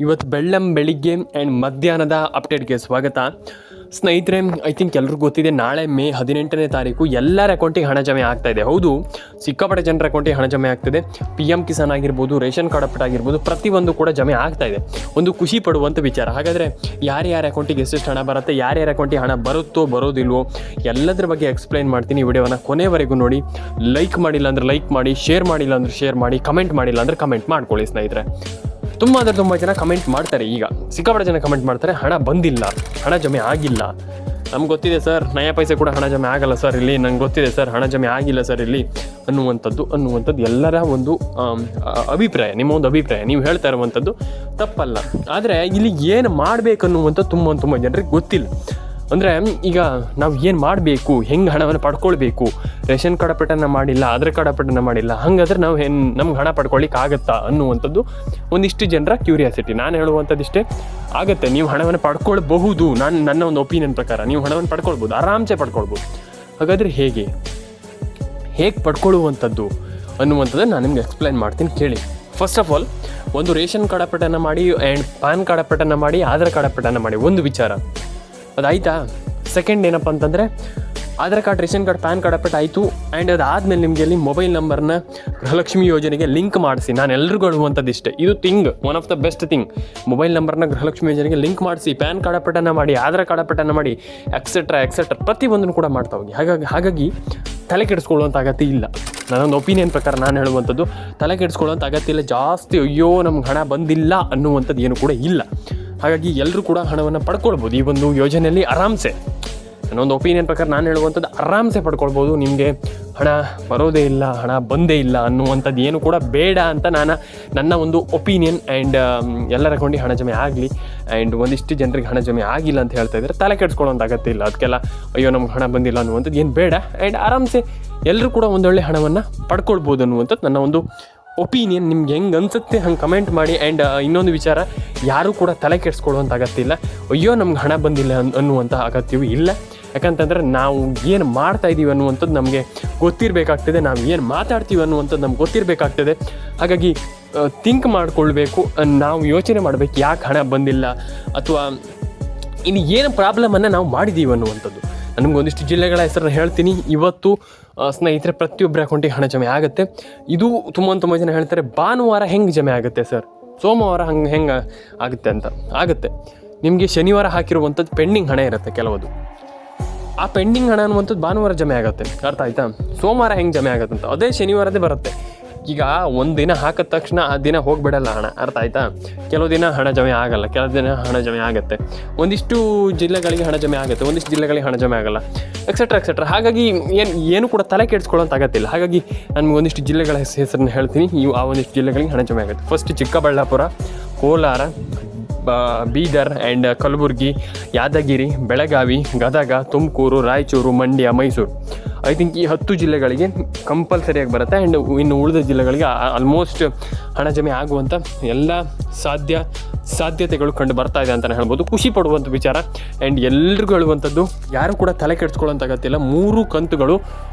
ಇವತ್ತು ಬೆಳಿಗ್ಗೆ ಆ್ಯಂಡ್ ಮಧ್ಯಾಹ್ನದ ಅಪ್ಡೇಟ್ಗೆ ಸ್ವಾಗತ ಸ್ನೇಹಿತರೆ. ಐ ಥಿಂಕ್ ಎಲ್ರಿಗೂ ಗೊತ್ತಿದೆ, ನಾಳೆ ಮೇ 18ನೇ ತಾರೀಕು ಎಲ್ಲರ ಅಕೌಂಟಿಗೆ ಹಣ ಜಮೆ ಆಗ್ತಾಯಿದೆ. ಹೌದು, ಸಿಕ್ಕಾಪಟ್ಟೆ ಜನರ ಅಕೌಂಟಿಗೆ ಹಣ ಜಮೆ ಆಗ್ತಿದೆ. PM ಕಿಸಾನ್ ಆಗಿರ್ಬೋದು, ರೇಷನ್ ಕಾರ್ಡ್ ಅಪ್ಡೇಟ್ ಆಗಿರ್ಬೋದು, ಪ್ರತಿಯೊಂದು ಕೂಡ ಜಮೆ ಆಗ್ತಾಯಿದೆ. ಒಂದು ಖುಷಿ ಪಡುವಂಥ ವಿಚಾರ. ಹಾಗಾದರೆ ಯಾರ್ಯಾರ ಅಕೌಂಟಿಗೆ ಎಷ್ಟೆಷ್ಟು ಹಣ ಬರುತ್ತೆ, ಯಾರ್ಯಾರ ಅಕೌಂಟಿಗೆ ಹಣ ಬರುತ್ತೋ ಬರೋದಿಲ್ವೋ ಎಲ್ಲದರ ಬಗ್ಗೆ ಎಕ್ಸ್ಪ್ಲೈನ್ ಮಾಡ್ತೀನಿ. ವಿಡಿಯೋನ ಕೊನೆವರೆಗೂ ನೋಡಿ. ಲೈಕ್ ಮಾಡಿಲ್ಲ ಅಂದರೆ ಲೈಕ್ ಮಾಡಿ, ಶೇರ್ ಮಾಡಿಲ್ಲ ಅಂದರೆ ಶೇರ್ ಮಾಡಿ, ಕಮೆಂಟ್ ಮಾಡಿಲ್ಲ ಅಂದರೆ ಕಮೆಂಟ್ ಮಾಡ್ಕೊಳ್ಳಿ ಸ್ನೇಹಿತರೆ. ತುಂಬ ಜನ ಕಮೆಂಟ್ ಮಾಡ್ತಾರೆ. ಈಗ ಸಿಕ್ಕಾಪಟ್ಟೆ ಜನ ಕಮೆಂಟ್ ಮಾಡ್ತಾರೆ, ಹಣ ಬಂದಿಲ್ಲ, ಹಣ ಜಮೆ ಆಗಿಲ್ಲ. ನಮ್ಗೆ ಗೊತ್ತಿದೆ ಸರ್, ನಯ ಪೈಸೆ ಕೂಡ ಹಣ ಜಮೆ ಆಗಲ್ಲ ಸರ್ ಇಲ್ಲಿ, ನಂಗೆ ಗೊತ್ತಿದೆ ಸರ್, ಹಣ ಜಮೆ ಆಗಿಲ್ಲ ಸರ್ ಇಲ್ಲಿ ಅನ್ನುವಂಥದ್ದು ಎಲ್ಲರ ಒಂದು ಅಭಿಪ್ರಾಯ, ನಿಮ್ಮ ಒಂದು ಅಭಿಪ್ರಾಯ. ನೀವು ಹೇಳ್ತಾ ಇರುವಂಥದ್ದು ತಪ್ಪಲ್ಲ. ಆದರೆ ಇಲ್ಲಿ ಏನು ಮಾಡಬೇಕನ್ನುವಂಥದ್ದು ತುಂಬ ಜನರಿಗೆ ಗೊತ್ತಿಲ್ಲ. ಅಂದರೆ ಈಗ ನಾವು ಏನು ಮಾಡಬೇಕು, ಹೆಂಗೆ ಹಣವನ್ನು ಪಡ್ಕೊಳ್ಬೇಕು, ರೇಷನ್ ಕಾರ್ಡ್ ಅಪ್ಡೇಟನ್ನು ಮಾಡಿಲ್ಲ, ಆಧಾರ್ ಕಾರ್ಡ್ ಅಪ್ಡೇಟನ್ನು ಮಾಡಿಲ್ಲ, ಹಾಗಾದ್ರೆ ನಾವು ನಮ್ಗೆ ಹಣ ಪಡ್ಕೊಳ್ಳಿಕ್ಕೆ ಆಗುತ್ತಾ ಅನ್ನುವಂಥದ್ದು ಒಂದಿಷ್ಟು ಜನರ ಕ್ಯೂರಿಯಾಸಿಟಿ. ನಾನು ಹೇಳುವಂಥದ್ದು ಇಷ್ಟೇ, ಆಗುತ್ತೆ, ನೀವು ಹಣವನ್ನು ಪಡ್ಕೊಳ್ಬಹುದು. ನನ್ನ ಒಂದು ಒಪಿನಿಯನ್ ಪ್ರಕಾರ ನೀವು ಹಣವನ್ನು ಪಡ್ಕೊಳ್ಬೋದು, ಆರಾಮ್ಸೆ ಪಡ್ಕೊಳ್ಬೋದು. ಹಾಗಾದರೆ ಹೇಗೆ ಪಡ್ಕೊಳ್ಳುವಂಥದ್ದು ಅನ್ನುವಂಥದ್ದು ನಾನು ನಿಮ್ಗೆ ಎಕ್ಸ್ಪ್ಲೈನ್ ಮಾಡ್ತೀನಿ, ಕೇಳಿ. ಫಸ್ಟ್ ಆಫ್ ಆಲ್, ಒಂದು ರೇಷನ್ ಕಾರ್ಡ್ ಅಪ್ಡೇಟನ್ನು ಮಾಡಿ ಆ್ಯಂಡ್ ಪ್ಯಾನ್ ಕಾರ್ಡ್ ಅಪ್ಡೇಟನ್ನು ಮಾಡಿ, ಆಧಾರ್ ಕಾರ್ಡ್ ಅಪ್ಡೇಟನ್ನು ಮಾಡಿ, ಒಂದು ವಿಚಾರ ಅದಾಯಿತಾ. ಸೆಕೆಂಡ್ ಏನಪ್ಪ ಅಂತಂದರೆ, Aadhaar card, ration card, PAN card update ಆಯಿತು. ಆ್ಯಂಡ್ ಅದಾದಮೇಲೆ ನಿಮಗೆ ಅಲ್ಲಿ ಮೊಬೈಲ್ ನಂಬರ್ನ ಗೃಹಲಕ್ಷ್ಮಿ ಯೋಜನೆಗೆ ಲಿಂಕ್ ಮಾಡಿಸಿ. ನಾನು ಎಲ್ರಿಗೂ ಹೇಳುವಂಥದ್ದು ಇಷ್ಟೇ, ಇದು one of the best thing. Mobile ನಂಬರ್ನ ಗೃಹಲಕ್ಷ್ಮಿ ಯೋಜನೆಗೆ ಲಿಂಕ್ ಮಾಡಿಸಿ, ಪ್ಯಾನ್ ಕಾರ್ಡ್ ಅಪ್ಡೇಟನ್ನು ಮಾಡಿ, ಆಧಾರ್ ಕಾರ್ಡ್ ಅಪ್ಡೇಟನ್ನು ಮಾಡಿ, ಎಕ್ಸೆಟ್ರಾ ಪ್ರತಿಯೊಂದನ್ನು ಕೂಡ ಮಾಡ್ತಾ ಹೋಗಿ. ಹಾಗಾಗಿ ತಲೆ ಕೆಡಿಸ್ಕೊಳ್ಳುವಂಥ ಅಗತ್ಯ ಇಲ್ಲ. ನನ್ನೊಂದು ಒಪಿನಿಯನ್ ಪ್ರಕಾರ ನಾನು ಹೇಳುವಂಥದ್ದು, ತಲೆ ಕೆಡಿಸ್ಕೊಳ್ಳುವಂಥ ಅಗತ್ಯ ಇಲ್ಲ ಜಾಸ್ತಿ. ಅಯ್ಯೋ ನಮ್ಗೆ ಹಣ ಬಂದಿಲ್ಲ ಅನ್ನುವಂಥದ್ದು ಏನು ಕೂಡ ಇಲ್ಲ. ಹಾಗಾಗಿ ಎಲ್ಲರೂ ಕೂಡ ಹಣವನ್ನು ಪಡ್ಕೊಳ್ಬೋದು ಈ ಒಂದು ಯೋಜನೆಯಲ್ಲಿ ಆರಾಮ್ಸೆ. ನನ್ನೊಂದು ಒಪಿನಿಯನ್ ಪ್ರಕಾರ ನಾನು ಹೇಳುವಂಥದ್ದು ಆರಾಮ್ಸೆ ಪಡ್ಕೊಳ್ಬೋದು. ನಿಮಗೆ ಹಣ ಬರೋದೇ ಇಲ್ಲ, ಹಣ ಬಂದೇ ಇಲ್ಲ ಅನ್ನುವಂಥದ್ದು ಏನು ಕೂಡ ಬೇಡ ಅಂತ ನನ್ನ ಒಂದು ಒಪಿನಿಯನ್. ಆ್ಯಂಡ್ ಎಲ್ಲರ ಅಕೌಂಟಿಗೆ ಹಣ ಜಮೆ ಆಗಲಿ, ಆ್ಯಂಡ್ ಒಂದಿಷ್ಟು ಜನರಿಗೆ ಹಣ ಜಮೆ ಆಗಿಲ್ಲ ಅಂತ ಹೇಳ್ತಾ ಇದ್ದಾರೆ. ತಲೆ ಕೆಡಿಸ್ಕೊಳ್ಳೋಂಥ ಅಗತ್ಯ ಇಲ್ಲ. ಅದಕ್ಕೆಲ್ಲ ಅಯ್ಯೋ ನಮ್ಗೆ ಹಣ ಬಂದಿಲ್ಲ ಅನ್ನುವಂಥದ್ದು ಏನು ಬೇಡ. ಆ್ಯಂಡ್ ಆರಾಮ್ಸೆ ಎಲ್ಲರೂ ಕೂಡ ಒಂದೊಳ್ಳೆ ಹಣವನ್ನು ಪಡ್ಕೊಳ್ಬೋದು ಅನ್ನುವಂಥದ್ದು ನನ್ನ ಒಂದು ಒಪಿನಿಯನ್. ನಿಮ್ಗೆ ಹೆಂಗೆ ಅನಿಸುತ್ತೆ ಹಂಗೆ ಕಮೆಂಟ್ ಮಾಡಿ. ಆ್ಯಂಡ್ ಇನ್ನೊಂದು ವಿಚಾರ, ಯಾರೂ ಕೂಡ ತಲೆ ಕೆಡಿಸ್ಕೊಳ್ಳುವಂಥ ಅಗತ್ಯ ಇಲ್ಲ. ಅಯ್ಯೋ ನಮ್ಗೆ ಹಣ ಬಂದಿಲ್ಲ ಅನ್ನುವಂಥ ಅಗತ್ಯವೂ ಇಲ್ಲ. ಯಾಕಂತಂದರೆ ನಾವು ಏನು ಮಾಡ್ತಾ ಇದ್ದೀವಿ ಅನ್ನುವಂಥದ್ದು ನಮಗೆ ಗೊತ್ತಿರಬೇಕಾಗ್ತದೆ, ನಾವು ಏನು ಮಾತಾಡ್ತೀವಿ ಅನ್ನುವಂಥದ್ದು ನಮ್ಗೆ ಗೊತ್ತಿರಬೇಕಾಗ್ತದೆ. ಹಾಗಾಗಿ ಥಿಂಕ್ ಮಾಡಿಕೊಳ್ಬೇಕು, ನಾವು ಯೋಚನೆ ಮಾಡಬೇಕು, ಯಾಕೆ ಹಣ ಬಂದಿಲ್ಲ ಅಥವಾ ಇನ್ನು ಏನು ಪ್ರಾಬ್ಲಮನ್ನು ನಾವು ಮಾಡಿದ್ದೀವಿ ಅನ್ನುವಂಥದ್ದು. ನಮ್ಗೆ ಒಂದಿಷ್ಟು ಜಿಲ್ಲೆಗಳ ಹೆಸರನ್ನು ಹೇಳ್ತೀನಿ. ಇವತ್ತು ಸ್ನೇಹಿತರೆ, ಪ್ರತಿಯೊಬ್ಬರ ಅಕೌಂಟಿಗೆ ಹಣ ಜಮೆ ಆಗುತ್ತೆ. ಇದು ತುಂಬ ಜನ ಹೇಳ್ತಾರೆ, ಭಾನುವಾರ ಹೆಂಗೆ ಜಮೆ ಆಗುತ್ತೆ ಸರ್, ಸೋಮವಾರ ಹೆಂಗೆ ಆಗುತ್ತೆ ಅಂತ. ಆಗುತ್ತೆ. ನಿಮಗೆ ಶನಿವಾರ ಹಾಕಿರುವಂಥದ್ದು ಪೆಂಡಿಂಗ್ ಹಣ ಇರುತ್ತೆ ಕೆಲವೊಂದು. ಆ ಪೆಂಡಿಂಗ್ ಹಣ ಅನ್ನುವಂಥದ್ದು ಭಾನುವಾರ ಜಮೆ ಆಗುತ್ತೆ, ಅರ್ಥ ಆಯ್ತಾ. ಸೋಮವಾರ ಹೆಂಗೆ ಜಮೆ ಆಗುತ್ತೆ ಅಂತ ಅದೇ ಶನಿವಾರದೇ ಬರುತ್ತೆ. ಈಗ ಒಂದು ದಿನ ಹಾಕಿದ ತಕ್ಷಣ ಆ ದಿನ ಹೋಗಿಬಿಡಲ್ಲ ಹಣ, ಅರ್ಥ ಆಯ್ತಾ. ಕೆಲವು ದಿನ ಹಣ ಜಮೆ ಆಗಲ್ಲ, ಕೆಲವು ದಿನ ಹಣ ಜಮೆ ಆಗುತ್ತೆ. ಒಂದಿಷ್ಟು ಜಿಲ್ಲೆಗಳಿಗೆ ಹಣ ಜಮೆ ಆಗುತ್ತೆ, ಒಂದಿಷ್ಟು ಜಿಲ್ಲೆಗಳಿಗೆ ಹಣ ಜಮೆ ಆಗಲ್ಲ, ಎಕ್ಸೆಟ್ರಾ. ಹಾಗಾಗಿ ಏನು ಕೂಡ ತಲೆ ಕೆಡಿಸ್ಕೊಳ್ಳೋಂಥ ಅಗತ್ಯ ಇಲ್ಲ. ಹಾಗಾಗಿ ನಾನು ಒಂದಿಷ್ಟು ಜಿಲ್ಲೆಗಳ ಹೆಸರನ್ನು ಹೇಳ್ತೀನಿ. ಆ ಒಂದಿಷ್ಟು ಜಿಲ್ಲೆಗಳಿಗೆ ಹಣ ಜಮೆ ಆಗುತ್ತೆ. First Chikkaballapur, Kolar, Bidar and Kalaburagi, Yadgir, Belagavi, Gadag, Tumakuru, Raichur, Mandya, Mysuru. I think ಈ 10 ಜಿಲ್ಲೆಗಳಿಗೆ ಕಂಪಲ್ಸರಿಯಾಗಿ ಬರುತ್ತೆ. ಆ್ಯಂಡ್ ಇನ್ನು ಉಳಿದ ಜಿಲ್ಲೆಗಳಿಗೆ ಆಲ್ಮೋಸ್ಟ್ ಹಣ ಜಮೆ ಆಗುವಂಥ ಎಲ್ಲ ಸಾಧ್ಯತೆಗಳು ಕಂಡು ಬರ್ತಾ ಇದೆ ಅಂತಲೇ ಹೇಳ್ಬೋದು. ಖುಷಿ ಪಡುವಂಥ ವಿಚಾರ. ಆ್ಯಂಡ್ ಎಲ್ರಿಗೂ ಹೇಳುವಂಥದ್ದು, ಯಾರು ಕೂಡ ತಲೆ ಕೆಡಿಸ್ಕೊಳ್ಳೋಂಥ ಅಗತ್ಯ ಇಲ್ಲ. 3 ಕಂತುಗಳು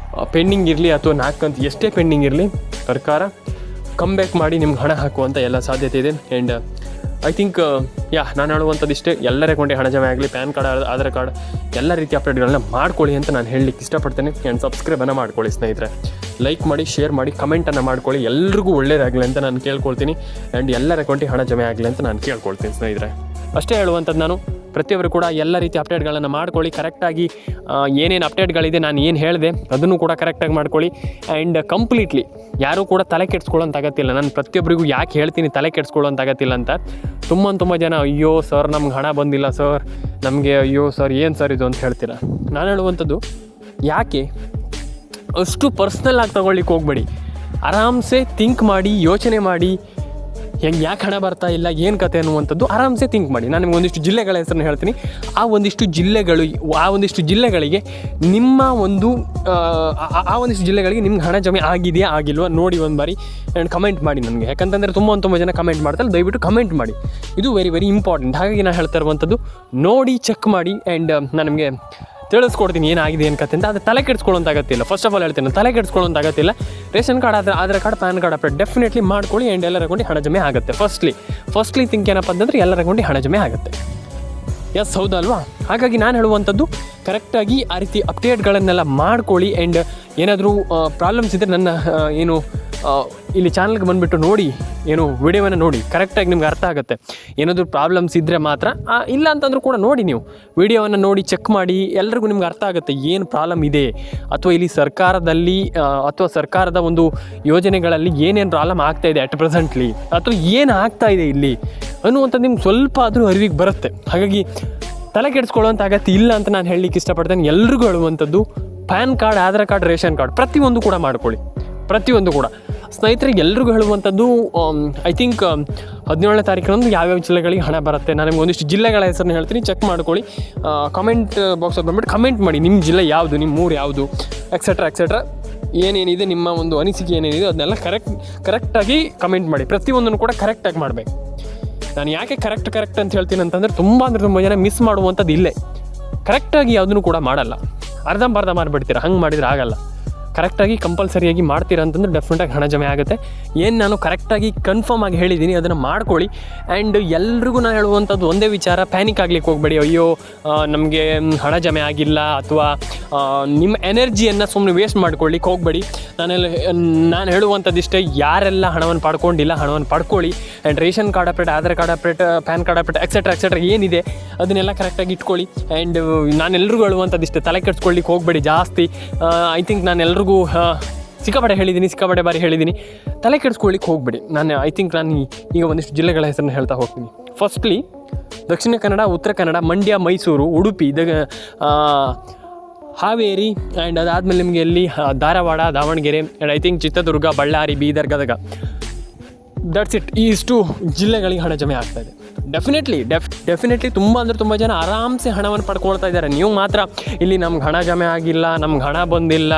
ಪೆಂಡಿಂಗ್ ಇರಲಿ ಅಥವಾ 4 ಕಂತು ಎಷ್ಟೇ ಪೆಂಡಿಂಗ್ ಇರಲಿ, ಸರ್ಕಾರ ಕಮ್ಬ್ಯಾಕ್ ಮಾಡಿ ನಿಮ್ಗೆ ಹಣ ಹಾಕುವಂಥ ಎಲ್ಲ ಸಾಧ್ಯತೆ ಇದೆ. ಆ್ಯಂಡ್ ಐ ಥಿಂಕ್ ನಾನು ಹೇಳುವಂಥದ್ದು ಇಷ್ಟೇ, ಎಲ್ಲರ ಅಕೌಂಟಿಗೆ ಹಣ ಜಮೆ ಆಗಲಿ, ಪ್ಯಾನ್ ಕಾರ್ಡ್, ಆಧಾರ್ ಕಾರ್ಡ್ ಎಲ್ಲ ರೀತಿಯ ಅಪ್ಡೇಟ್ಗಳನ್ನ ಮಾಡ್ಕೊಳ್ಳಿ ಅಂತ ನಾನು ಹೇಳಲಿಕ್ಕೆ ಇಷ್ಟಪಡ್ತೇನೆ. ಆ್ಯಂಡ್ ಸಬ್ಸ್ಕ್ರೈಬನ್ನು ಮಾಡ್ಕೊಳ್ಳಿ ಸ್ನೇಹಿತರೆ. ಲೈಕ್ ಮಾಡಿ, ಶೇರ್ ಮಾಡಿ, ಕಮೆಂಟನ್ನು ಮಾಡ್ಕೊಳ್ಳಿ. ಎಲ್ರಿಗೂ ಒಳ್ಳೇದಾಗಲಿ ಅಂತ ನಾನು ಕೇಳ್ಕೊಳ್ತೀನಿ. ಆ್ಯಂಡ್ ಎಲ್ಲರ ಅಕೌಂಟಿಗೆ ಹಣ ಜಮೆ ಆಗಲಿ ಅಂತ ನಾನು ಕೇಳ್ಕೊಳ್ತೀನಿ ಸ್ನೇಹಿತರೆ. ಅಷ್ಟೇ ಹೇಳುವಂಥದ್ದು ನಾನು. ಪ್ರತಿಯೊಬ್ಬರು ಕೂಡ ಎಲ್ಲ ರೀತಿಯ ಅಪ್ಡೇಟ್ಗಳನ್ನು ಮಾಡ್ಕೊಳ್ಳಿ. ಕರೆಕ್ಟಾಗಿ ಏನೇನು ಅಪ್ಡೇಟ್ಗಳಿದೆ, ನಾನು ಏನು ಹೇಳಿದೆ ಅದನ್ನು ಕೂಡ ಕರೆಕ್ಟಾಗಿ ಮಾಡ್ಕೊಳ್ಳಿ. ಆ್ಯಂಡ್ ಕಂಪ್ಲೀಟ್ಲಿ ಯಾರೂ ಕೂಡ ತಲೆ ಕೆಡಿಸ್ಕೊಳ್ಳೋಂಥ ಅಗತ್ಯ ಇಲ್ಲ. ನಾನು ಪ್ರತಿಯೊಬ್ಬರಿಗೂ ಯಾಕೆ ಹೇಳ್ತೀನಿ ತಲೆ ಕೆಡಿಸ್ಕೊಳ್ಳೋಂಥ ಅಗತ್ಯ ಇಲ್ಲ ಅಂತ, ತುಂಬ ಜನ ಅಯ್ಯೋ ಸರ್ ನಮ್ಗೆ ಹಣ ಬಂದಿಲ್ಲ ಸರ್, ನಮಗೆ ಅಯ್ಯೋ ಸರ್ ಏನು ಸರ್ ಇದು ಅಂತ ಹೇಳ್ತೀರ. ನಾನು ಹೇಳುವಂಥದ್ದು, ಯಾಕೆ ಅಷ್ಟು ಪರ್ಸ್ನಲ್ ಆಗಿ ತೊಗೊಳ್ಳಿಕ್ಕೆ ಹೋಗಬೇಡಿ. ಆರಾಮ್ಸೆ ಥಿಂಕ್ ಮಾಡಿ, ಯೋಚನೆ ಮಾಡಿ, ಯಾಕೆ ಹಣ ಬರ್ತಾ ಇಲ್ಲ, ಏನು ಕತೆ ಅನ್ನುವಂಥದ್ದು ಆರಾಮ್ಸೆ ಥಿಂಕ್ ಮಾಡಿ. ನಾನು ನಿಮ್ಗೆ ಒಂದಿಷ್ಟು ಜಿಲ್ಲೆಗಳ ಹೆಸರನ್ನು ಹೇಳ್ತೀನಿ. ಆ ಒಂದಿಷ್ಟು ಜಿಲ್ಲೆಗಳಿಗೆ ನಿಮ್ಮ ಒಂದು ಒಂದಿಷ್ಟು ಜಿಲ್ಲೆಗಳಿಗೆ ನಿಮ್ಗೆ ಹಣ ಜಮೆ ಆಗಿದೆಯಾ ಆಗಿಲ್ವಾ ನೋಡಿ ಒಂದು ಬಾರಿ. ಆ್ಯಂಡ್ ಕಮೆಂಟ್ ಮಾಡಿ ನನಗೆ. ಯಾಕಂತಂದರೆ ತುಂಬ ಜನ ಕಮೆಂಟ್ ಮಾಡ್ತಾರೆ, ದಯವಿಟ್ಟು ಕಮೆಂಟ್ ಮಾಡಿ. ಇದು ವೆರಿ ಇಂಪಾರ್ಟೆಂಟ್. ಹಾಗಾಗಿ ನಾನು ಹೇಳ್ತಾ ಇರುವಂಥದ್ದು, ನೋಡಿ ಚೆಕ್ ಮಾಡಿ. ಆ್ಯಂಡ್ ನಾನು ನಿಮಗೆ ತಿಳಿಸ್ಕೊಡ್ತೀನಿ ಏನಾಗಿದೆ ಏನು ಕತೆ ಅಂತ. ಅದು ತಲೆ ಕೆಡಿಸ್ಕೊಳ್ಳೋಂಥ ಅಗತ್ಯ. ಫಸ್ಟ್ ಆಫ್ ಆಲ್ ಹೇಳ್ತೀನಿ, ತಲೆ ಕೆಡಿಸ್ಕೊಳ್ಳೋಂಥ ಅಗತ್ಯ. Ration card Aadhaar card PAN card update definitely ಮಾಡ್ಕೊಳ್ಳಿ. ಆ್ಯಂಡ್ ಎಲ್ಲರ ಅಕೌಂಟಿಗೆ ಹಣ ಜಮೆ ಆಗುತ್ತೆ. ಫಸ್ಟ್ಲಿ ಥಿಂಕ್ ಏನಪ್ಪ ಅಂತಂದರೆ ಎಲ್ಲರ ಅಕೌಂಟಿಗೆ ಹಣ ಜಮೆ ಆಗುತ್ತೆ. ಎಸ್, ಹೌದಲ್ವಾ? ಹಾಗಾಗಿ ನಾನು ಹೇಳುವಂಥದ್ದು ಕರೆಕ್ಟಾಗಿ ಆ ರೀತಿ ಅಪ್ಡೇಟ್ಗಳನ್ನೆಲ್ಲ ಮಾಡ್ಕೊಳ್ಳಿ. ಆ್ಯಂಡ್ ಏನಾದರೂ ಪ್ರಾಬ್ಲಮ್ಸ್ ಇದ್ದರೆ ನನ್ನ ಇಲ್ಲಿ ಚಾನಲ್ಗೆ ಬಂದುಬಿಟ್ಟು ನೋಡಿ, ವಿಡಿಯೋವನ್ನು ನೋಡಿ, ಕರೆಕ್ಟಾಗಿ ನಿಮ್ಗೆ ಅರ್ಥ ಆಗುತ್ತೆ. ಏನಾದರೂ ಪ್ರಾಬ್ಲಮ್ಸ್ ಇದ್ದರೆ ಮಾತ್ರ, ಇಲ್ಲ ಅಂತಂದ್ರೂ ಕೂಡ ನೋಡಿ, ನೀವು ವಿಡಿಯೋವನ್ನು ನೋಡಿ ಚೆಕ್ ಮಾಡಿ, ಎಲ್ರಿಗೂ ನಿಮ್ಗೆ ಅರ್ಥ ಆಗುತ್ತೆ ಏನು ಪ್ರಾಬ್ಲಮ್ ಇದೆ, ಅಥವಾ ಇಲ್ಲಿ ಸರ್ಕಾರದಲ್ಲಿ ಅಥವಾ ಸರ್ಕಾರದ ಒಂದು ಯೋಜನೆಗಳಲ್ಲಿ ಏನೇನು ಪ್ರಾಬ್ಲಮ್ ಆಗ್ತಾಯಿದೆ ಅಟ್ ಪ್ರೆಸೆಂಟ್ಲಿ, ಅಥವಾ ಏನು ಆಗ್ತಾಯಿದೆ ಇಲ್ಲಿ ಅನ್ನುವಂಥದ್ದು ನಿಮ್ಗೆ ಸ್ವಲ್ಪ ಆದರೂ ಅರಿವಿಗೆ ಬರುತ್ತೆ. ಹಾಗಾಗಿ ತಲೆ ಕೆಡಿಸ್ಕೊಳ್ಳೋಂಥ ಅಗತ್ಯ ಇಲ್ಲ ಅಂತ ನಾನು ಹೇಳಲಿಕ್ಕೆ ಇಷ್ಟಪಡ್ತೇನೆ. ಎಲ್ರಿಗೂ ಹೇಳುವಂಥದ್ದು PAN card, Aadhaar card, ration card ಪ್ರತಿಯೊಂದು ಕೂಡ ಮಾಡ್ಕೊಳ್ಳಿ. ಪ್ರತಿಯೊಂದು ಕೂಡ ಸ್ನೇಹಿತರಿಗೆ ಎಲ್ರಿಗೂ ಹೇಳುವಂಥದ್ದು, ಐ ಥಿಂಕ್ 17ನೇ ತಾರೀಕಿನಂದು ಯಾವ್ಯಾವ ಜಿಲ್ಲೆಗಳಿಗೆ ಹಣ ಬರುತ್ತೆ. ನಾನು ನಿಮ್ಗೆ ಒಂದಿಷ್ಟು ಜಿಲ್ಲೆಗಳ ಹೆಸರನ್ನು ಹೇಳ್ತೀನಿ, ಚೆಕ್ ಮಾಡ್ಕೊಳ್ಳಿ. ಕಮೆಂಟ್ ಬಾಕ್ಸಲ್ಲಿ ಬಂದುಬಿಟ್ಟು ಕಮೆಂಟ್ ಮಾಡಿ, ನಿಮ್ಮ ಜಿಲ್ಲೆ ಯಾವುದು, ನಿಮ್ಮ ಊರು ಯಾವುದು, ಎಕ್ಸೆಟ್ರಾ ಏನೇನಿದೆ, ನಿಮ್ಮ ಒಂದು ಅನಿಸಿಕೆ ಏನೇನಿದೆ ಅದನ್ನೆಲ್ಲ ಕರೆಕ್ಟಾಗಿ ಕಮೆಂಟ್ ಮಾಡಿ. ಪ್ರತಿಯೊಂದನ್ನು ಕೂಡ ಕರೆಕ್ಟಾಗಿ ಮಾಡಬೇಕು. ನಾನು ಯಾಕೆ ಕರೆಕ್ಟ್ ಅಂತ ಹೇಳ್ತೀನಿ ಅಂತಂದರೆ, ತುಂಬ ಜನ ಮಿಸ್ ಮಾಡುವಂಥದ್ದು ಇಲ್ಲೇ. ಕರೆಕ್ಟಾಗಿ ಯಾವುದನ್ನು ಕೂಡ ಮಾಡಲ್ಲ, ಅರ್ಧಂಬರ್ಧ ಮಾಡಿಬಿಡ್ತೀರ. ಹಂಗೆ ಮಾಡಿದರೆ ಆಗಲ್ಲ. ಕರೆಕ್ಟಾಗಿ ಕಂಪಲ್ಸರಿಯಾಗಿ ಮಾಡ್ತೀರಾ ಅಂತಂದ್ರೆ ಡೆಫಿನೆಟಾಗಿ ಹಣ ಜಮೆ ಆಗುತ್ತೆ. ಏನು ನಾನು ಕರೆಕ್ಟಾಗಿ ಕನ್ಫರ್ಮ್ ಆಗಿ ಹೇಳಿದ್ದೀನಿ ಅದನ್ನು ಮಾಡ್ಕೊಳ್ಳಿ. ಆ್ಯಂಡ್ ಎಲ್ರಿಗೂ ನಾನು ಹೇಳುವಂಥದ್ದು ಒಂದೇ ವಿಚಾರ, ಪ್ಯಾನಿಕ್ ಆಗಲಿಕ್ಕೆ ಹೋಗಬೇಡಿ. ಅಯ್ಯೋ ನಮಗೆ ಹಣ ಜಮೆ ಆಗಿಲ್ಲ, ಅಥವಾ ನಿಮ್ಮ ಎನರ್ಜಿಯನ್ನು ಸುಮ್ಮನೆ ವೇಸ್ಟ್ ಮಾಡ್ಕೊಳ್ಳಿಕ್ಕೆ ಹೋಗಬೇಡಿ. ನಾನು ಹೇಳುವಂಥದ್ದಿಷ್ಟೇ, ಯಾರೆಲ್ಲ ಹಣವನ್ನು ಪಡ್ಕೊಂಡಿಲ್ಲ ಹಣವನ್ನು ಪಡ್ಕೊಳ್ಳಿ. And ration card update, Aadhaar card update, PAN card update et cetera ಏನಿದೆ ಅದನ್ನೆಲ್ಲ ಕರೆಕ್ಟಾಗಿ ಇಟ್ಕೊಳ್ಳಿ. ಆ್ಯಂಡ್ ನಾನೆಲ್ರಿಗೂ ಹೇಳುವಂಥದ್ದಿಷ್ಟೇ, ತಲೆ ಕೆಡಿಸ್ಕೊಳ್ಳಿಕ್ಕೆ ಹೋಗಬೇಡಿ ಜಾಸ್ತಿ. ಐ ಥಿಂಕ್ ನಾನು ಎಲ್ರಿಗೂ ಸಿಕ್ಕಾಪಟ್ಟೆ ಬಾರಿ ಹೇಳಿದ್ದೀನಿ, ತಲೆ ಕೆಡಿಸ್ಕೊಳ್ಳಿಕ್ಕೆ ಹೋಗ್ಬೇಡಿ. ಐ ಥಿಂಕ್ ನಾನು ಈಗ ಒಂದಿಷ್ಟು ಜಿಲ್ಲೆಗಳ ಹೆಸರನ್ನು ಹೇಳ್ತಾ ಹೋಗ್ತೀನಿ. ಫಸ್ಟ್ಲಿ ದಕ್ಷಿಣ ಕನ್ನಡ, ಉತ್ತರ ಕನ್ನಡ, ಮಂಡ್ಯ, ಮೈಸೂರು, ಉಡುಪಿ, ಹಾವೇರಿ, ಆ್ಯಂಡ್ ಅದಾದಮೇಲೆ ನಿಮಗೆ ಎಲ್ಲಿ Dharwad, Davanagere, and I think Chitradurga, Ballari, Bidar, Gadag. That's it. ಈ ಇಷ್ಟು ಜಿಲ್ಲೆಗಳಿಗೆ ಹಣ ಜಮೆ ಆಗ್ತಾಯಿದೆ. ಡೆಫಿನೆಟ್ಲಿ ತುಂಬ ಜನ ಆರಾಮ್ಸೆ ಹಣವನ್ನು ಪಡ್ಕೊಳ್ತಾ ಇದ್ದಾರೆ. ನೀವು ಮಾತ್ರ ಇಲ್ಲಿ ನಮ್ಗೆ ಹಣ ಜಮೆ ಆಗಿಲ್ಲ, ನಮ್ಗೆ ಹಣ ಬಂದಿಲ್ಲ,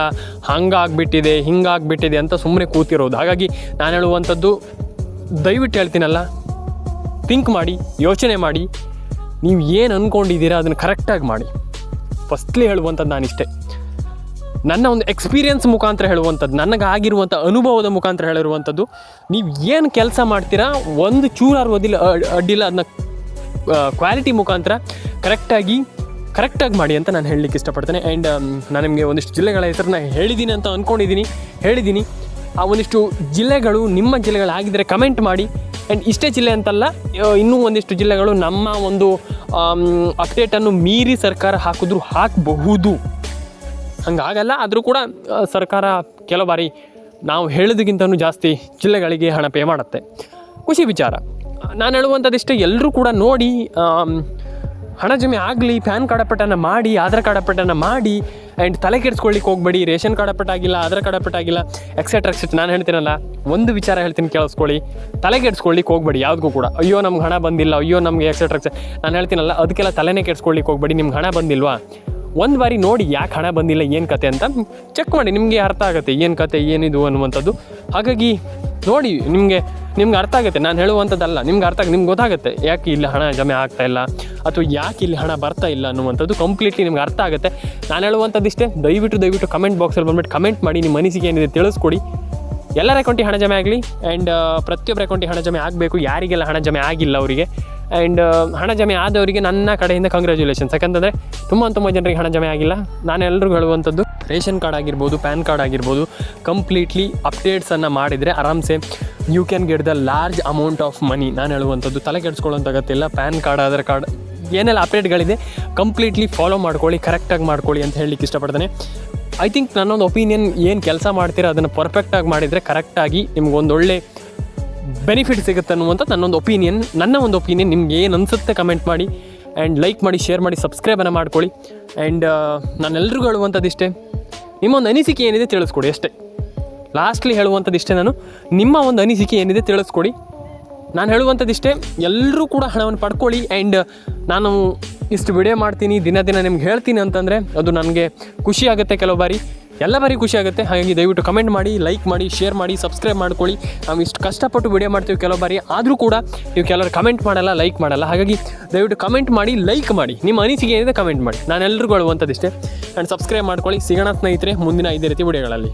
ಹಿಂಗಾಗ್ಬಿಟ್ಟಿದೆ ಅಂತ ಸುಮ್ಮನೆ ಕೂತಿರೋದು. ಹಾಗಾಗಿ ನಾನು ಹೇಳುವಂಥದ್ದು, ದಯವಿಟ್ಟು ಹೇಳ್ತೀನಲ್ಲ, ಥಿಂಕ್ ಮಾಡಿ, ಯೋಚನೆ ಮಾಡಿ, ನೀವು ಏನು ಅಂದ್ಕೊಂಡಿದ್ದೀರಾ ಅದನ್ನು ಕರೆಕ್ಟಾಗಿ ಮಾಡಿ. ಫಸ್ಟ್ಲಿ ಹೇಳುವಂಥದ್ದು ನಾನಿಷ್ಟೇ, ನನ್ನ ಒಂದು ಎಕ್ಸ್ಪೀರಿಯನ್ಸ್ ಮುಖಾಂತರ ಹೇಳುವಂಥದ್ದು, ನನಗಾಗಿರುವಂಥ ಅನುಭವದ ಮುಖಾಂತರ ಹೇಳಿರುವಂಥದ್ದು. ನೀವು ಏನು ಕೆಲಸ ಮಾಡ್ತೀರಾ ಒಂದು ಚೂರಾರು ಅಡ್ಡಿಲ್ಲ, ಅದನ್ನ ಕ್ವಾಲಿಟಿ ಮುಖಾಂತರ ಕರೆಕ್ಟಾಗಿ ಮಾಡಿ ಅಂತ ನಾನು ಹೇಳಲಿಕ್ಕೆ ಇಷ್ಟಪಡ್ತೇನೆ. ಆ್ಯಂಡ್ ನಾನು ನಿಮಗೆ ಒಂದಿಷ್ಟು ಜಿಲ್ಲೆಗಳ ಹೆಸರನ್ನ ಹೇಳಿದ್ದೀನಿ ಅಂತ ಹೇಳಿದ್ದೀನಿ. ಆ ಒಂದಿಷ್ಟು ಜಿಲ್ಲೆಗಳು ನಿಮ್ಮ ಜಿಲ್ಲೆಗಳಾಗಿದ್ದರೆ ಕಮೆಂಟ್ ಮಾಡಿ. ಆ್ಯಂಡ್ ಇಷ್ಟೇ ಜಿಲ್ಲೆ ಅಂತಲ್ಲ, ಇನ್ನೂ ಒಂದಿಷ್ಟು ಜಿಲ್ಲೆಗಳು ನಮ್ಮ ಒಂದು ಅಪ್ಡೇಟನ್ನು ಮೀರಿ ಸರ್ಕಾರ ಹಾಕಬಹುದು. ಹಂಗಾಗಲ್ಲ, ಆದರೂ ಕೂಡ ಸರ್ಕಾರ ಕೆಲವು ಬಾರಿ ನಾವು ಹೇಳೋದಕ್ಕಿಂತನೂ ಜಾಸ್ತಿ ಜಿಲ್ಲೆಗಳಿಗೆ ಹಣ ಪೇ ಮಾಡುತ್ತೆ. ಖುಷಿ ವಿಚಾರ. ನಾನು ಹೇಳುವಂಥದ್ದಿಷ್ಟೇ, ಎಲ್ಲರೂ ಕೂಡ ನೋಡಿ, ಹಣ ಜಮೆ ಆಗಲಿ, ಪ್ಯಾನ್ ಕಾರ್ಡ್ ಅಪ್ಡೇಟನ್ನು ಮಾಡಿ, ಆಧಾರ್ ಕಾರ್ಡ್ ಅಪ್ಡೇಟನ್ನು ಮಾಡಿ. ಆ್ಯಂಡ್ ತಲೆ ಕೆಡಿಸ್ಕೊಳ್ಳಿಕ್ಕೆ ಹೋಗಬೇಡಿ. ರೇಷನ್ ಕಾರ್ಡ್ ಅಪ್ಡೇಟ್ ಆಗಿಲ್ಲ, ಆಧಾರ್ ಕಾರ್ಡ್ ಅಪ್ಡೇಟ್ ಆಗಿಲ್ಲ, ಎಕ್ಸೆಟ್ರಾ. ನಾನು ಹೇಳ್ತೀನಲ್ಲ, ಒಂದು ವಿಚಾರ ಹೇಳ್ತೀನಿ, ಕೇಳಿಸ್ಕೊಳ್ಳಿ. ತಲೆ ಕೆಡಿಸ್ಕೊಳ್ಳಿಕ್ಕೆ ಹೋಗಬೇಡಿ ಯಾವುದಕ್ಕೂ ಕೂಡ. ಅಯ್ಯೋ ನಮ್ಗೆ ಹಣ ಬಂದಿಲ್ಲ, ಅಯ್ಯೋ ನಮಗೆ ಎಕ್ಸೆಟ್ರಾ. ನಾನು ಹೇಳ್ತೀನಲ್ಲ, ಅದಕ್ಕೆಲ್ಲ ತಲೆನೇ ಕೆಡಿಸ್ಕೊಳ್ಳಿಕ್ಕೆ ಹೋಗಬೇಡಿ. ನಿಮ್ಗೆ ಹಣ ಬಂದಿಲ್ವಾ, ಒಂದು ಬಾರಿ ನೋಡಿ ಯಾಕೆ ಹಣ ಬಂದಿಲ್ಲ, ಏನು ಕತೆ ಅಂತ ಚೆಕ್ ಮಾಡಿ. ನಿಮಗೆ ಅರ್ಥ ಆಗುತ್ತೆ ಏನು ಕತೆ, ಏನಿದು ಅನ್ನುವಂಥದ್ದು. ಹಾಗಾಗಿ ನೋಡಿ, ನಿಮಗೆ ಅರ್ಥ ಆಗುತ್ತೆ. ನಾನು ಹೇಳುವಂಥದ್ದಲ್ಲ, ನಿಮ್ಗೆ ಗೊತ್ತಾಗುತ್ತೆ ಯಾಕೆ ಇಲ್ಲಿ ಹಣ ಜಮೆ ಆಗ್ತಾಯಿಲ್ಲ, ಅಥವಾ ಯಾಕೆ ಇಲ್ಲಿ ಹಣ ಬರ್ತಾ ಇಲ್ಲ ಅನ್ನುವಂಥದ್ದು ಕಂಪ್ಲೀಟ್ಲಿ ನಿಮ್ಗೆ ಅರ್ಥ ಆಗುತ್ತೆ. ನಾನು ಹೇಳುವಂಥದ್ದಿಷ್ಟೇ, ದಯವಿಟ್ಟು ಕಮೆಂಟ್ ಬಾಕ್ಸಲ್ಲಿ ಬಂದುಬಿಟ್ಟು ಕಮೆಂಟ್ ಮಾಡಿ, ನಿಮ್ಮ ಅನಿಸಿಕೆ ಏನಿದೆ ತಿಳಿಸ್ಕೊಡಿ. ಎಲ್ಲರ ಅಕೌಂಟಿಗೆ ಹಣ ಜಮೆ ಆಗಲಿ. ಆ್ಯಂಡ್ ಪ್ರತಿಯೊಬ್ಬರ ಅಕೌಂಟಿಗೆ ಹಣ ಜಮೆ ಆಗಬೇಕು. ಯಾರಿಗೆಲ್ಲ ಹಣ ಜಮೆ ಆಗಿಲ್ಲ ಅವರಿಗೆ, ಆ್ಯಂಡ್ ಹಣ ಜಮೆ ಆದವರಿಗೆ ನನ್ನ ಕಡೆಯಿಂದ ಕಂಗ್ರ್ಯಾಚುಲೇಷನ್ಸ್. ಯಾಕಂತಂದರೆ ತುಂಬ ಜನರಿಗೆ ಹಣ ಜಮೆ ಆಗಿಲ್ಲ. ನಾನು ಎಲ್ರಿಗೂ ಹೇಳುವಂಥದ್ದು, ರೇಷನ್ ಕಾರ್ಡ್ ಆಗಿರ್ಬೋದು, ಪ್ಯಾನ್ ಕಾರ್ಡ್ ಆಗಿರ್ಬೋದು, ಕಂಪ್ಲೀಟ್ಲಿ ಅಪ್ಡೇಟ್ಸನ್ನು ಮಾಡಿದರೆ ಆರಾಮ್ಸೆ you can get the large amount of money. ನಾನು ಹೇಳುವಂಥದ್ದು, ತಲೆ ಕೆಡಿಸ್ಕೊಳ್ಳೋಂಥ ಅಗತ್ಯ. ಪ್ಯಾನ್ ಕಾರ್ಡ್, ಆಧಾರ್ ಕಾರ್ಡ್ ಏನೆಲ್ಲ ಅಪ್ಡೇಟ್ಗಳಿದೆ ಕಂಪ್ಲೀಟ್ಲಿ ಫಾಲೋ ಮಾಡ್ಕೊಳ್ಳಿ, ಕರೆಕ್ಟಾಗಿ ಮಾಡ್ಕೊಳ್ಳಿ ಅಂತ ಹೇಳಲಿಕ್ಕೆ ಇಷ್ಟಪಡ್ತೇನೆ. ಐ ಥಿಂಕ್ ನನ್ನೊಂದು ಒಪಿನಿಯನ್, ಏನು ಕೆಲಸ ಮಾಡ್ತೀರಾ ಅದನ್ನು ಪರ್ಫೆಕ್ಟಾಗಿ ಮಾಡಿದರೆ ಕರೆಕ್ಟಾಗಿ ನಿಮ್ಗೊಂದೊಳ್ಳೆ ಬೆನಿಫಿಟ್ ಸಿಗುತ್ತೆ ಅನ್ನುವಂಥ ನನ್ನ ಒಂದು ಒಪಿನಿಯನ್. ನಿಮ್ಗೆ ಏನು ಅನಿಸುತ್ತೆ ಕಮೆಂಟ್ ಮಾಡಿ, ಆ್ಯಂಡ್ ಲೈಕ್ ಮಾಡಿ, ಶೇರ್ ಮಾಡಿ, ಸಬ್ಸ್ಕ್ರೈಬನ್ನು ಮಾಡ್ಕೊಳ್ಳಿ. ಆ್ಯಂಡ್ ನಾನೆಲ್ರಿಗೂ ಹೇಳುವಂಥದ್ದಿಷ್ಟೇ, ನಿಮ್ಮೊಂದು ಅನಿಸಿಕೆ ಏನಿದೆ ತಿಳಿಸ್ಕೊಡಿ ಅಷ್ಟೇ. ಲಾಸ್ಟ್ಲಿ ಹೇಳುವಂಥದ್ದಿಷ್ಟೇ, ನಿಮ್ಮ ಒಂದು ಅನಿಸಿಕೆ ಏನಿದೆ ತಿಳಿಸ್ಕೊಡಿ. ನಾನು ಹೇಳುವಂಥದ್ದಿಷ್ಟೇ, ಎಲ್ಲರೂ ಕೂಡ ಹಣವನ್ನು ಪಡ್ಕೊಳ್ಳಿ. ಆ್ಯಂಡ್ ನಾನು ಇಷ್ಟು ವಿಡಿಯೋ ಮಾಡ್ತೀನಿ, ದಿನ ನಿಮ್ಗೆ ಹೇಳ್ತೀನಿ ಅಂತಂದರೆ ಅದು ನನಗೆ ಖುಷಿ ಆಗುತ್ತೆ ಕೆಲವು ಬಾರಿ. ಎಲ್ಲ ಬಾರಿ ಖುಷಿ ಆಗುತ್ತೆ. ಹಾಗಾಗಿ ದಯವಿಟ್ಟು ಕಮೆಂಟ್ ಮಾಡಿ, ಲೈಕ್ ಮಾಡಿ, ಶೇರ್ ಮಾಡಿ, ಸಬ್ಸ್ಕ್ರೈಬ್ ಮಾಡ್ಕೊಳ್ಳಿ. ನಾವು ಇಷ್ಟು ಕಷ್ಟಪಟ್ಟು ವಿಡಿಯೋ ಮಾಡ್ತೀವಿ ಕೆಲವು ಬಾರಿ, ಆದರೂ ಕೂಡ ನೀವು ಕೆಲವರು ಕಮೆಂಟ್ ಮಾಡಲ್ಲ, ಲೈಕ್ ಮಾಡಲ್ಲ. ಹಾಗಾಗಿ ದಯವಿಟ್ಟು ಕಮೆಂಟ್ ಮಾಡಿ, ಲೈಕ್ ಮಾಡಿ, ನಿಮ್ಮ ಅನಿಸಿಕೆ ಏನಿದೆ ಕಮೆಂಟ್ ಮಾಡಿ. ನಾನು ಎಲ್ರಿಗೂ ಹೇಳುವಂಥದ್ದಿಷ್ಟೇ. ಆ್ಯಂಡ್ ಸಬ್ಸ್ಕ್ರೈಬ್ ಮಾಡ್ಕೊಳ್ಳಿ. ಸಿಗೋಣ ಸ್ನೇಹಿತರೆ ಮುಂದಿನ ಇದೇ ರೀತಿ ವಿಡಿಯೋಗಳಲ್ಲಿ.